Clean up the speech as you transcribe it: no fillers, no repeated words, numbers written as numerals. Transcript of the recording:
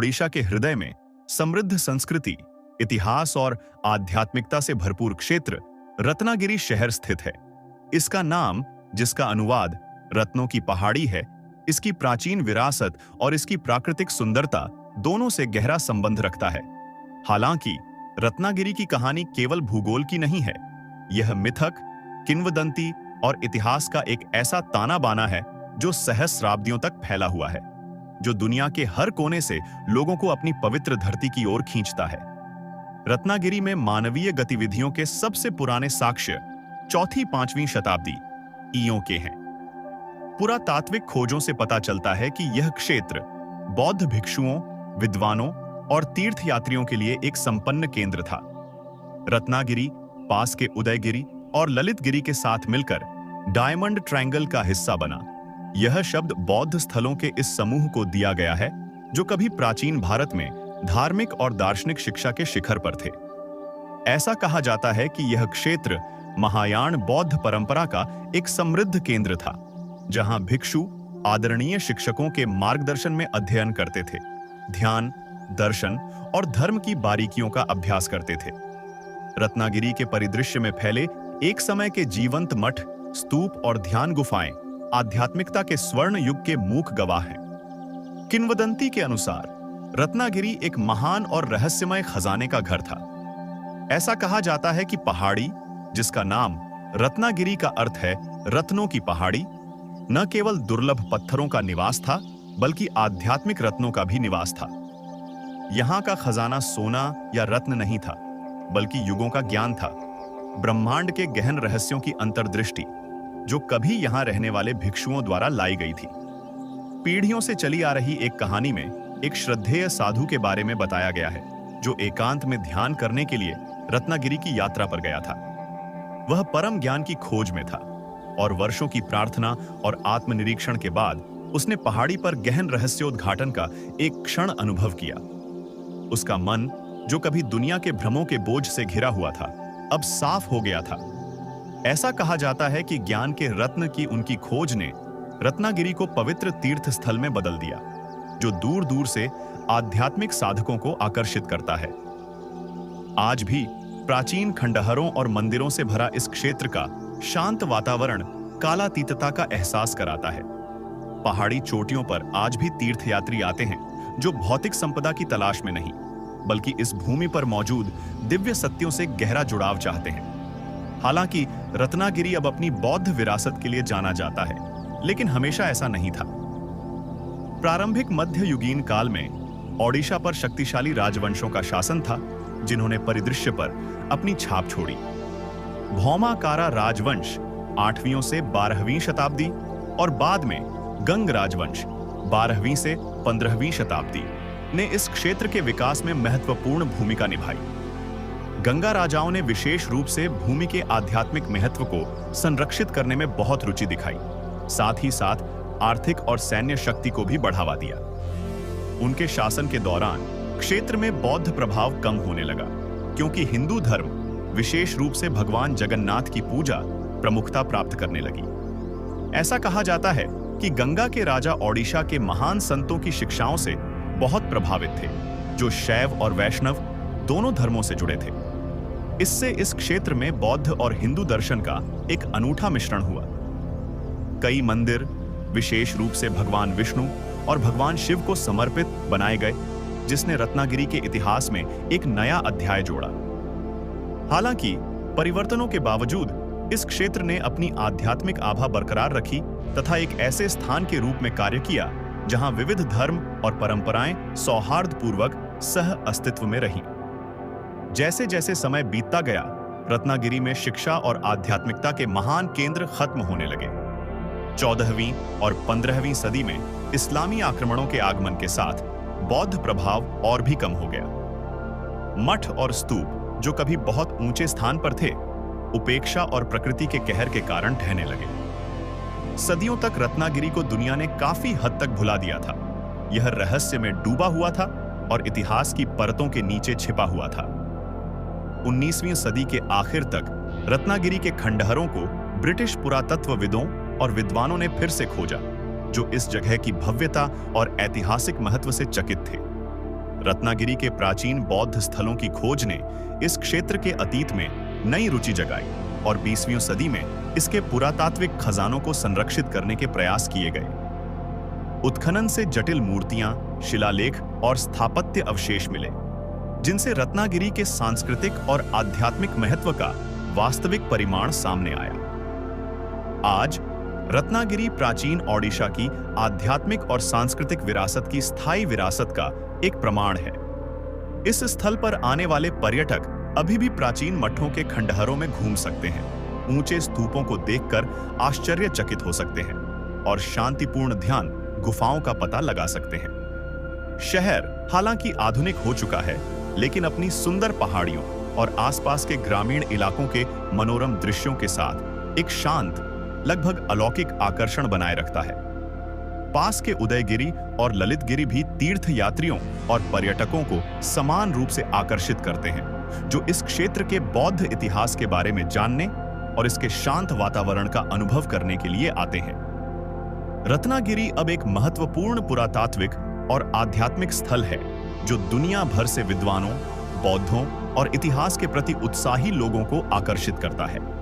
ओडिशा के हृदय में समृद्ध संस्कृति, इतिहास और आध्यात्मिकता से भरपूर क्षेत्र रत्नागिरी शहर स्थित है। इसका नाम, जिसका अनुवाद रत्नों की पहाड़ी है, इसकी प्राचीन विरासत और इसकी प्राकृतिक सुंदरता दोनों से गहरा संबंध रखता है। हालांकि रत्नागिरी की कहानी केवल भूगोल की नहीं है, यह मिथक, किंवदंती और इतिहास का एक ऐसा ताना बाना है जो सहस्राब्दियों तक फैला हुआ है, जो दुनिया के हर कोने से लोगों को अपनी पवित्र धरती की ओर खींचता है। रत्नागिरी में मानवीय गतिविधियों के सबसे पुराने साक्ष्य 4वीं-5वीं शताब्दी ईओ के हैं। पुरातात्विक खोजों से पता चलता है कि यह क्षेत्र बौद्ध भिक्षुओं, विद्वानों और तीर्थयात्रियों के लिए एक संपन्न केंद्र था। रत्नागिरी पास के उदयगिरी और ललितगिरी के साथ मिलकर डायमंड ट्रायंगल का हिस्सा बना। यह शब्द बौद्ध स्थलों के इस समूह को दिया गया है जो कभी प्राचीन भारत में धार्मिक और दार्शनिक शिक्षा के शिखर पर थे। ऐसा कहा जाता है कि यह क्षेत्र महायान बौद्ध परंपरा का एक समृद्ध केंद्र था, जहां भिक्षु आदरणीय शिक्षकों के मार्गदर्शन में अध्ययन करते थे, ध्यान, दर्शन और धर्म की बारीकियों का अभ्यास करते थे। रत्नागिरी के परिदृश्य में फैले एक समय के जीवंत मठ, स्तूप और ध्यान गुफाएं आध्यात्मिकता के स्वर्ण युग के मूक गवाह हैं। किंवदंती के अनुसार रत्नागिरी एक महान और रहस्यमय खजाने का घर था। ऐसा कहा जाता है कि पहाड़ी, जिसका नाम रत्नागिरी का अर्थ है रत्नों की पहाड़ी, न केवल दुर्लभ पत्थरों का निवास था, बल्कि आध्यात्मिक रत्नों का भी निवास था। यहां का खजाना सोना या रत्न नहीं था, बल्कि युगों का ज्ञान था, ब्रह्मांड के गहन रहस्यों की अंतर्दृष्टि, जो कभी यहां रहने वाले भिक्षुओं द्वारा लाई गई थी। पीढ़ियों से चली आ रही एक कहानी में एक श्रद्धेय साधु के बारे में बताया गया है, जो एकांत में ध्यान करने के लिए रत्नागिरी की यात्रा पर गया था। वह परम ज्ञान की खोज में था और वर्षों की प्रार्थना और आत्मनिरीक्षण के बाद उसने पहाड़ी पर गहन रहस्योद्घाटन का एक क्षण अनुभव किया। उसका मन, जो कभी दुनिया के भ्रमों के बोझ से घिरा हुआ था, अब साफ हो गया था। ऐसा कहा जाता है कि ज्ञान के रत्न की उनकी खोज ने रत्नागिरी को पवित्र तीर्थ स्थल में बदल दिया, जो दूर दूर से आध्यात्मिक साधकों को आकर्षित करता है। आज भी प्राचीन खंडहरों और मंदिरों से भरा इस क्षेत्र का शांत वातावरण कालातीतता का एहसास कराता है। पहाड़ी चोटियों पर आज भी तीर्थयात्री आते हैं, जो भौतिक संपदा की तलाश में नहीं, बल्कि इस भूमि पर मौजूद दिव्य सत्यों से गहरा जुड़ाव चाहते हैं। हालांकि रत्नागिरी अब अपनी बौद्ध विरासत के लिए जाना जाता है, लेकिन हमेशा ऐसा नहीं था। प्रारंभिक मध्ययुगीन काल में ओडिशा पर शक्तिशाली राजवंशों का शासन था, जिन्होंने परिदृश्य पर अपनी छाप छोड़ी। भौमाकारा राजवंश 8वीं से 12वीं शताब्दी और बाद में गंग राजवंश 12वीं से 15वीं शताब्दी ने इस क्षेत्र के विकास में महत्वपूर्ण भूमिका निभाई। गंगा राजाओं ने विशेष रूप से भूमि के आध्यात्मिक महत्व को संरक्षित करने में बहुत रुचि दिखाई, साथ ही साथ आर्थिक और सैन्य शक्ति को भी बढ़ावा दिया। उनके शासन के दौरान क्षेत्र में बौद्ध प्रभाव कम होने लगा, क्योंकि हिंदू धर्म, विशेष रूप से भगवान जगन्नाथ की पूजा, प्रमुखता प्राप्त करने लगी। ऐसा कहा जाता है कि गंगा के राजा ओडिशा के महान संतों की शिक्षाओं से बहुत प्रभावित थे, जो शैव और वैष्णव दोनों धर्मों से जुड़े थे। इससे इस क्षेत्र में बौद्ध और हिंदू दर्शन का एक अनूठा मिश्रण हुआ। कई मंदिर, विशेष रूप से भगवान विष्णु और भगवान शिव को समर्पित बनाए गए, जिसने रत्नागिरी के इतिहास में एक नया अध्याय जोड़ा। हालांकि परिवर्तनों के बावजूद इस क्षेत्र ने अपनी आध्यात्मिक आभा बरकरार रखी तथा एक ऐसे स्थान के रूप में कार्य किया जहां विविध धर्म और परंपराएं सौहार्दपूर्वक सह अस्तित्व में रहीं। जैसे जैसे समय बीतता गया, रत्नागिरी में शिक्षा और आध्यात्मिकता के महान केंद्र खत्म होने लगे। 14वीं और 15वीं सदी में इस्लामी आक्रमणों के आगमन के साथ बौद्ध प्रभाव और भी कम हो गया। मठ और स्तूप, जो कभी बहुत ऊंचे स्थान पर थे, उपेक्षा और प्रकृति के कहर के कारण ढहने लगे। सदियों तक रत्नागिरी को दुनिया ने काफी हद तक भुला दिया था। यह रहस्य में डूबा हुआ था और इतिहास की परतों के नीचे छिपा हुआ था। 19वीं सदी के आखिर तक रत्नागिरी के खंडहरों को ब्रिटिश पुरातत्वविदों और विद्वानों ने फिर से खोजा, जो इस जगह की भव्यता और ऐतिहासिक महत्व से चकित थे। रत्नागिरी के प्राचीन बौद्ध स्थलों की खोज ने इस क्षेत्र के अतीत में नई रुचि जगाई और 20वीं सदी में इसके पुरातात्विक खजानों को संरक्षित करने के प्रयास किए गए। उत्खनन से जटिल मूर्तियां, शिलालेख और स्थापत्य अवशेष मिले, जिनसे रत्नागिरी के सांस्कृतिक और आध्यात्मिक महत्व का वास्तविक परिमाण सामने आया। आज रत्नागिरी प्राचीन ओडिशा की आध्यात्मिक और सांस्कृतिक विरासत की स्थायी विरासत का एक प्रमाण है। इस स्थल पर आने वाले पर्यटक अभी भी प्राचीन मठों के खंडहरों में घूम सकते हैं, ऊंचे स्तूपों को देखकर आश्चर्यचकित हो सकते हैं और शांतिपूर्ण ध्यान गुफाओं का पता लगा सकते हैं। शहर हालांकि आधुनिक हो चुका है, लेकिन अपनी सुंदर पहाड़ियों और आसपास के ग्रामीण इलाकों के मनोरम दृश्यों के साथ एक शांत, लगभग अलौकिक आकर्षण बनाए रखता है। पास के उदयगिरी और ललितगिरी भी तीर्थ यात्रियों और पर्यटकों को समान रूप से आकर्षित करते हैं, जो इस क्षेत्र के बौद्ध इतिहास के बारे में जानने और इसके शांत वातावरण का अनुभव करने के लिए आते हैं। रत्नागिरी अब एक महत्वपूर्ण पुरातात्विक और आध्यात्मिक स्थल है, जो दुनिया भर से विद्वानों, बौद्धों और इतिहास के प्रति उत्साही लोगों को आकर्षित करता है।